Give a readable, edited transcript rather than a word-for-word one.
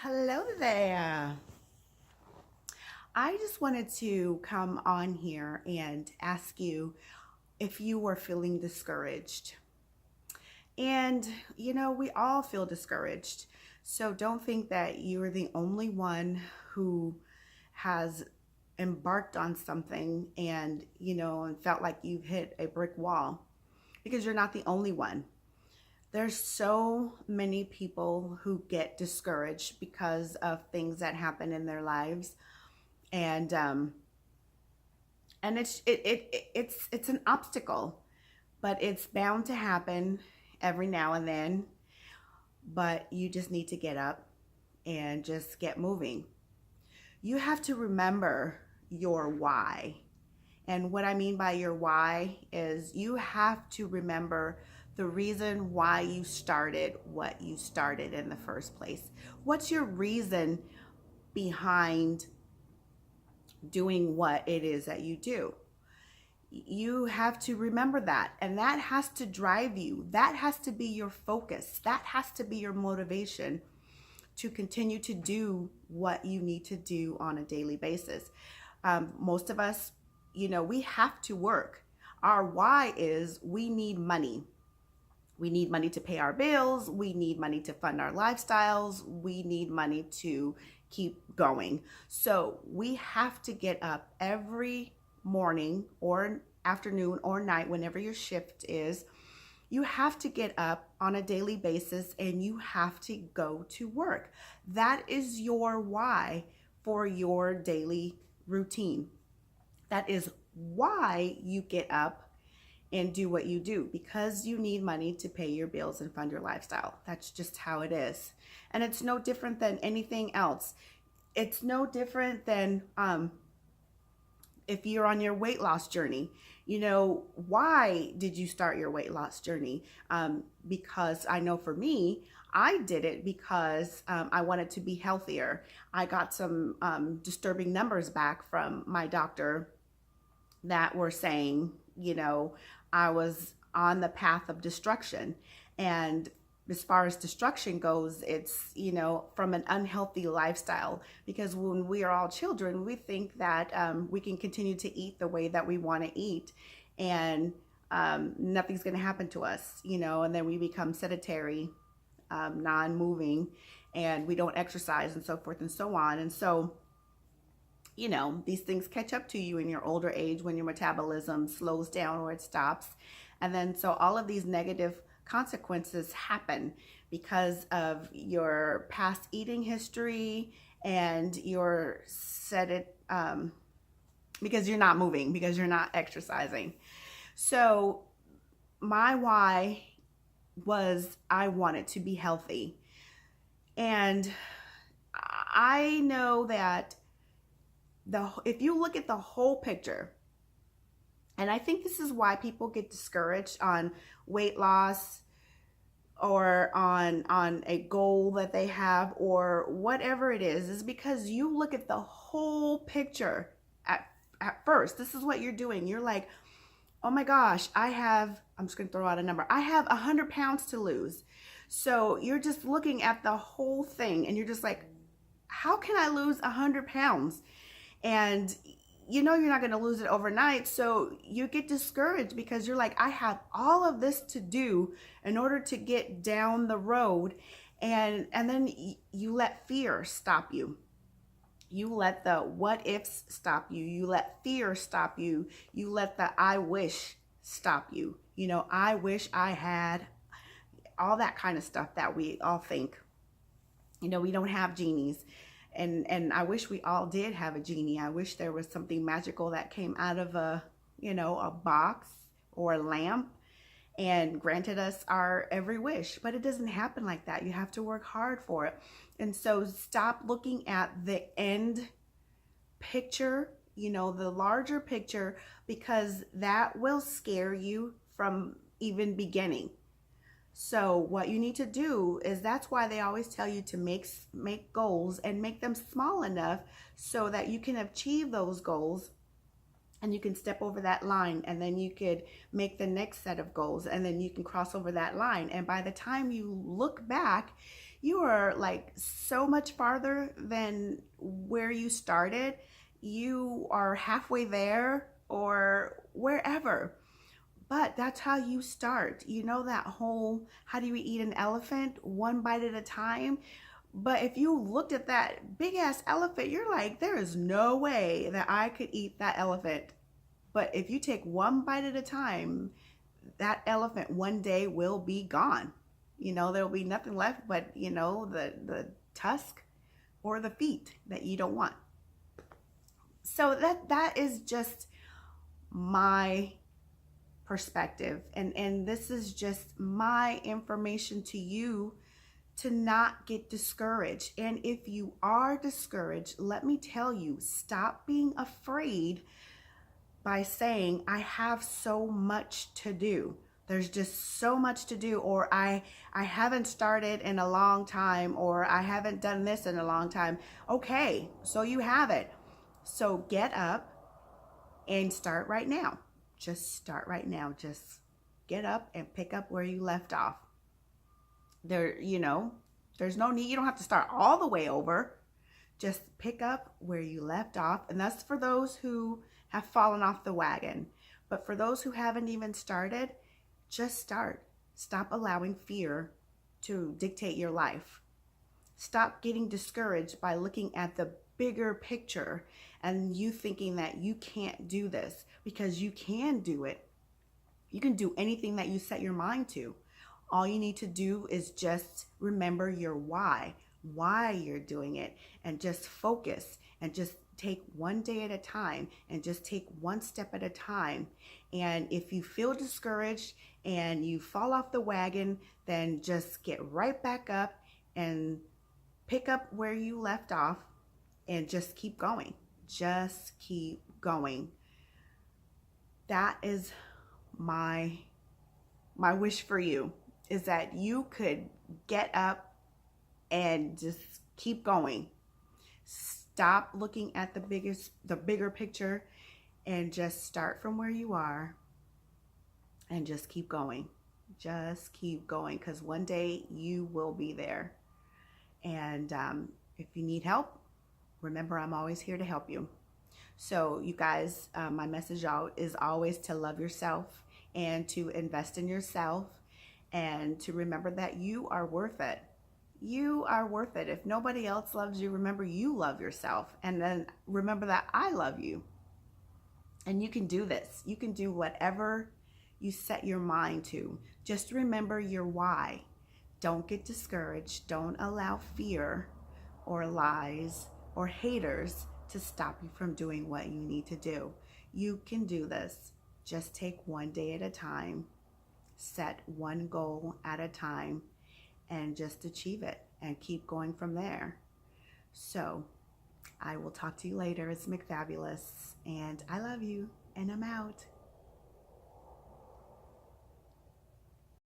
Hello there. I just wanted to come on here and ask you if you were feeling discouraged. And, we all feel discouraged. So don't think that you're the only one who has embarked on something and felt like you've hit a brick wall because you're not the only one. There's so many people who get discouraged because of things that happen in their lives, and it's an obstacle, but it's bound to happen every now and then. But you just need to get up and just get moving. You have to remember your why. And what I mean by your why is you have to remember the reason why you started what you started in the first place. What's your reason behind doing what it is that you do? You have to remember that, and that has to drive you. That has to be your focus. That has to be your motivation to continue to do what you need to do on a daily basis. Most of us, we have to work. Our why is we need money. We need money to pay our bills. We need money to fund our lifestyles. We need money to keep going. So we have to get up every morning or afternoon or night, whenever your shift is. You have to get up on a daily basis and you have to go to work. That is your why for your daily routine. That is why you get up and do what you do, because you need money to pay your bills and fund your lifestyle. That's just how it is. And it's no different than anything else. It's no different than if you're on your weight loss journey. Why did you start your weight loss journey? Because I know for me, I did it because I wanted to be healthier. I got some disturbing numbers back from my doctor that were saying, I was on the path of destruction. And as far as destruction goes, it's, from an unhealthy lifestyle. Because when we are all children, we think that we can continue to eat the way that we want to eat, and nothing's going to happen to us, and then we become sedentary, non-moving, and we don't exercise and so forth and so on. And so, these things catch up to you in your older age when your metabolism slows down or it stops. And then so all of these negative consequences happen because of your past eating history and your because you're not moving, because you're not exercising. So my why was I wanted to be healthy. And I know that if you look at the whole picture, and I think this is why people get discouraged on weight loss or on a goal that they have or whatever it is because you look at the whole picture at first. This is what you're doing. You're like, oh my gosh, I'm just going to throw out a number. I have 100 pounds to lose. So you're just looking at the whole thing and you're just like, how can I lose 100 pounds? And you're not going to lose it overnight. So you get discouraged because you're like, I have all of this to do in order to get down the road. And then you let fear stop you. You let the what ifs stop you. You let fear stop you. You let the I wish stop you. I wish I had all that kind of stuff that we all think. We don't have genies. And I wish we all did have a genie. I wish there was something magical that came out of a box or a lamp and granted us our every wish. But it doesn't happen like that. You have to work hard for it. And so stop looking at the end picture, the larger picture, because that will scare you from even beginning. So what you need to do is, that's why they always tell you to make goals and make them small enough so that you can achieve those goals and you can step over that line, and then you could make the next set of goals, and then you can cross over that line. And by the time you look back, you are like so much farther than where you started. You are halfway there or wherever. But that's how you start. You know that whole, how do you eat an elephant? One bite at a time. But if you looked at that big ass elephant, you're like, there is no way that I could eat that elephant. But if you take one bite at a time, that elephant one day will be gone. You know, there'll be nothing left but, you know, the tusk or the feet that you don't want. So that is just my perspective, and this is just my information to you to not get discouraged. And if you are discouraged, let me tell you, stop being afraid by saying, I have so much to do. There's just so much to do, or I haven't started in a long time, or I haven't done this in a long time. Okay, so you have it. So get up and start right now. Just start right now. Just get up and pick up where you left off. There, you know, there's no need. You don't have to start all the way over. Just pick up where you left off. And that's for those who have fallen off the wagon. But for those who haven't even started, just start. Stop allowing fear to dictate your life. Stop getting discouraged by looking at the bigger picture and you thinking that you can't do this, because you can do it. You can do anything that you set your mind to. All you need to do is just remember your why you're doing it, and just focus and just take one day at a time and just take one step at a time. And if you feel discouraged and you fall off the wagon, then just get right back up and pick up where you left off and just keep going. Just keep going. That is my wish for you, is that you could get up and just keep going. Stop looking at the bigger picture and just start from where you are and just keep going. Just keep going, because one day you will be there. And if you need help, remember, I'm always here to help you. So you guys, my message out is always to love yourself and to invest in yourself, and to remember that you are worth it. You are worth it. If nobody else loves you, remember you love yourself. And then remember that I love you. And you can do this. You can do whatever you set your mind to. Just remember your why. Don't get discouraged. Don't allow fear or lies or haters to stop you from doing what you need to do. You can do this. Just take one day at a time. Set one goal at a time and just achieve it and keep going from there. So I will talk to you later. It's McFabulous, and I love you, and I'm out.